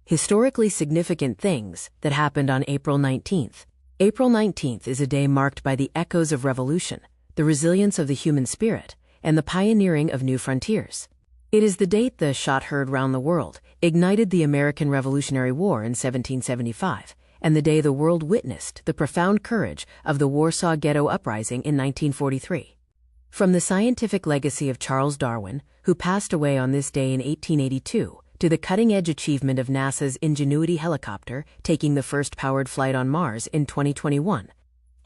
Historically significant things that happened on April 19th. April 19th is a day marked by the echoes of revolution, the resilience of the human spirit, and the pioneering of new frontiers. It is the date the shot heard round the world ignited the American Revolutionary War in 1775, and the day the world witnessed the profound courage of the Warsaw Ghetto Uprising in 1943. From the scientific legacy of Charles Darwin, who passed away on this day in 1882, to the cutting-edge achievement of NASA's Ingenuity helicopter taking the first powered flight on Mars in 2021,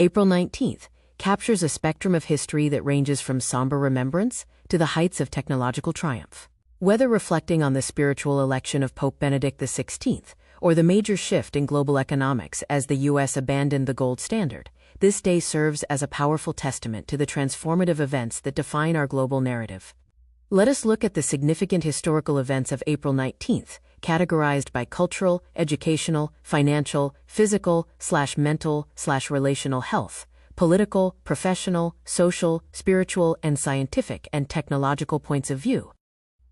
April 19th captures a spectrum of history that ranges from somber remembrance to the heights of technological triumph. Whether reflecting on the spiritual election of Pope Benedict XVI or the major shift in global economics as the U.S. abandoned the gold standard, this day serves as a powerful testament to the transformative events that define our global narrative. Let us look at the significant historical events of April 19th, categorized by cultural, educational, financial, physical/mental/relational health, political, professional, social, spiritual, and scientific and technological points of view.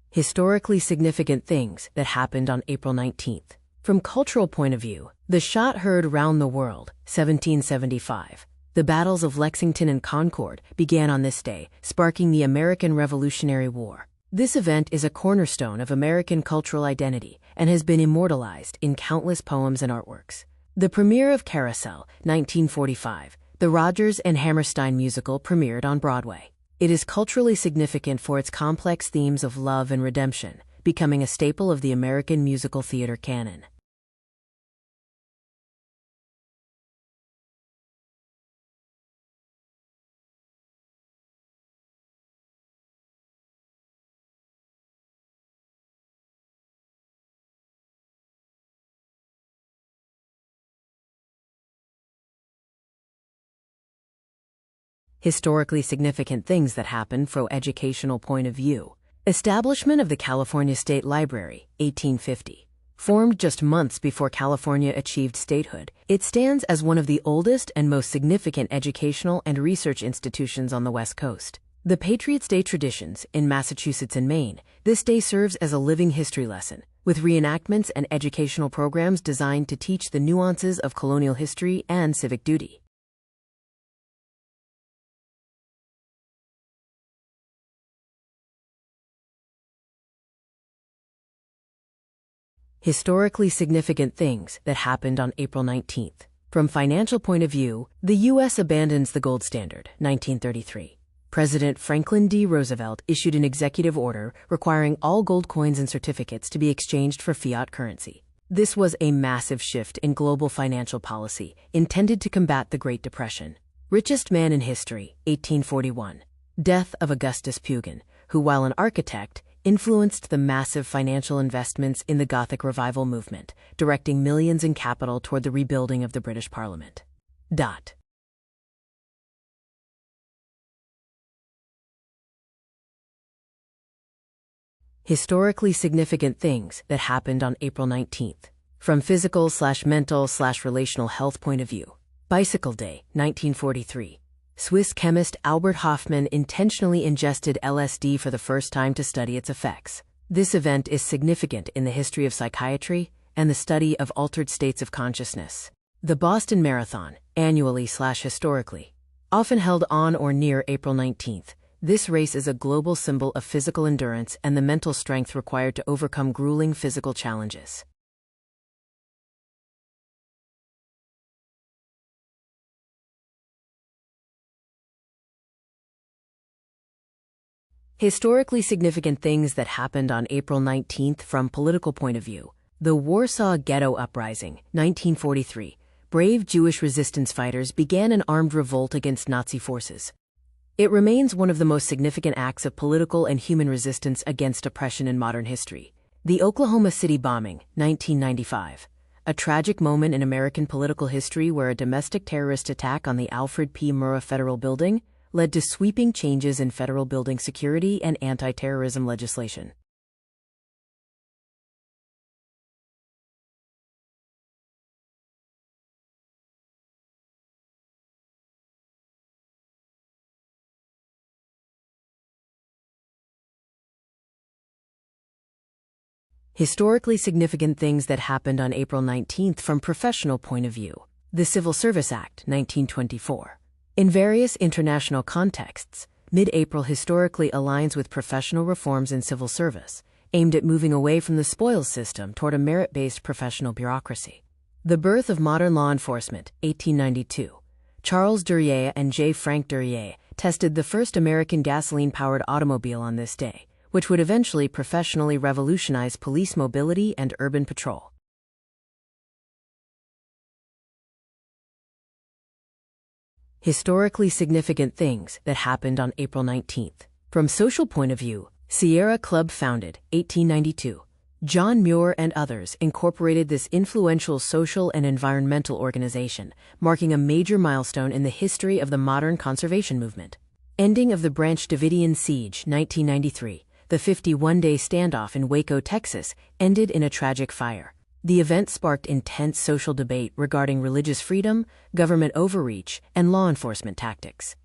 Historically significant things that happened on April 19th. From cultural point of view, the shot heard round the world, 1775. The battles of Lexington and Concord began on this day, sparking the American Revolutionary War. This event is a cornerstone of American cultural identity and has been immortalized in countless poems and artworks. The premiere of Carousel, 1945, the Rodgers and Hammerstein musical premiered on Broadway. It is culturally significant for its complex themes of love and redemption, becoming a staple of the American musical theater canon. Historically significant things that happened from educational point of view. Establishment of the California State Library, 1850. Formed just months before California achieved statehood, it stands as one of the oldest and most significant educational and research institutions on the West Coast. The Patriots' Day traditions in Massachusetts and Maine, this day serves as a living history lesson, with reenactments and educational programs designed to teach the nuances of colonial history and civic duty. Historically significant things that happened on April 19th. From financial point of view, the U.S. abandons the gold standard, 1933. President Franklin D. Roosevelt issued an executive order requiring all gold coins and certificates to be exchanged for fiat currency. This was a massive shift in global financial policy, intended to combat the Great Depression. Richest man in history, 1841. Death of Augustus Pugin, who, while an architect, influenced the massive financial investments in the Gothic Revival movement, directing millions in capital toward the rebuilding of the British Parliament. Historically significant things that happened on April 19th. From physical/mental/relational health point of view. Bicycle Day, 1943. Swiss chemist Albert Hofmann intentionally ingested LSD for the first time to study its effects. This event is significant in the history of psychiatry and the study of altered states of consciousness. The Boston Marathon, annually/historically, often held on or near April 19th. This race is a global symbol of physical endurance and the mental strength required to overcome grueling physical challenges. Historically significant things that happened on April 19th from political point of view. The Warsaw Ghetto Uprising, 1943. Brave Jewish resistance fighters began an armed revolt against Nazi forces. It remains one of the most significant acts of political and human resistance against oppression in modern history. The Oklahoma City bombing, 1995. A tragic moment in American political history where a domestic terrorist attack on the Alfred P. Murrah Federal Building led to sweeping changes in federal building security and anti-terrorism legislation. Historically significant things that happened on April 19th from professional point of view. The Civil Service Act, 1924. In various international contexts, mid-April historically aligns with professional reforms in civil service, aimed at moving away from the spoils system toward a merit-based professional bureaucracy. The birth of modern law enforcement, 1892. Charles Duryea and J. Frank Duryea tested the first American gasoline-powered automobile on this day, which would eventually professionally revolutionize police mobility and urban patrol. Historically significant things that happened on April 19th. From social point of view, Sierra Club founded, 1892. John Muir and others incorporated this influential social and environmental organization, marking a major milestone in the history of the modern conservation movement. Ending of the Branch Davidian Siege, 1993. The 51-day standoff in Waco, Texas, ended in a tragic fire. The event sparked intense social debate regarding religious freedom, government overreach, and law enforcement tactics.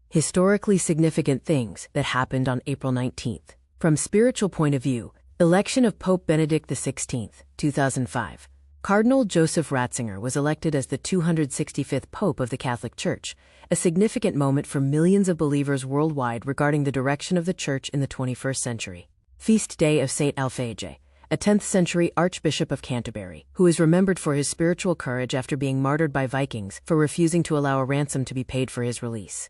Historically significant things that happened on April 19th. From spiritual point of view, election of Pope Benedict XVI, 2005. Cardinal Joseph Ratzinger was elected as the 265th Pope of the Catholic Church, a significant moment for millions of believers worldwide regarding the direction of the Church in the 21st century. Feast Day of Saint Alphege, a 10th century Archbishop of Canterbury, who is remembered for his spiritual courage after being martyred by Vikings for refusing to allow a ransom to be paid for his release.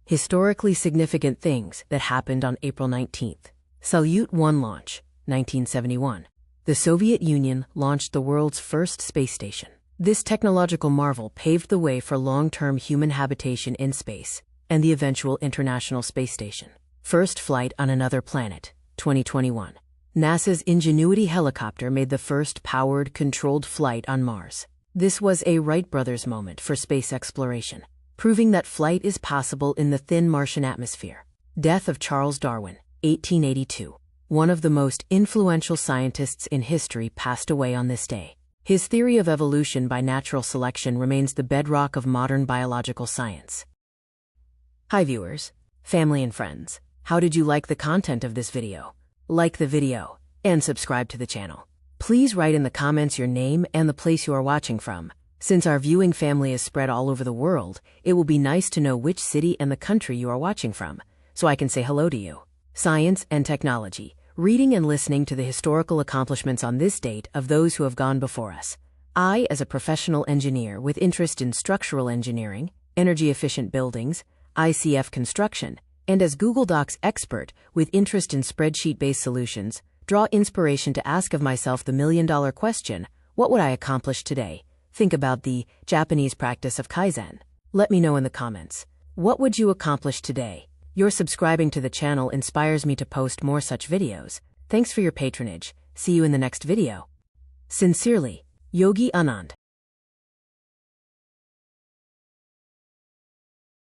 Historically significant things that happened on April 19th. Salyut 1 launch, 1971. The Soviet Union launched the world's first space station. This technological marvel paved the way for long-term human habitation in space and the eventual International Space Station. First flight on another planet, 2021. NASA's Ingenuity helicopter made the first powered, controlled flight on Mars. This was a Wright brothers moment for space exploration, proving that flight is possible in the thin Martian atmosphere. Death of Charles Darwin, 1882. One of the most influential scientists in history passed away on this day. His theory of evolution by natural selection remains the bedrock of modern biological science. Hi viewers, family and friends. How did you like the content of this video? Like the video and subscribe to the channel. Please write in the comments your name and the place you are watching from. Since our viewing family is spread all over the world, it will be nice to know which city and the country you are watching from, so I can say hello to you. Science and technology, reading and listening to the historical accomplishments on this date of those who have gone before us. I, as a professional engineer with interest in structural engineering, energy-efficient buildings, ICF construction, and as Google Docs expert with interest in spreadsheet-based solutions, draw inspiration to ask of myself the million-dollar question, what would I accomplish today? Think about the Japanese practice of Kaizen. Let me know in the comments. What would you accomplish today? Your subscribing to the channel inspires me to post more such videos. Thanks for your patronage. See you in the next video. Sincerely, Yogi Anand.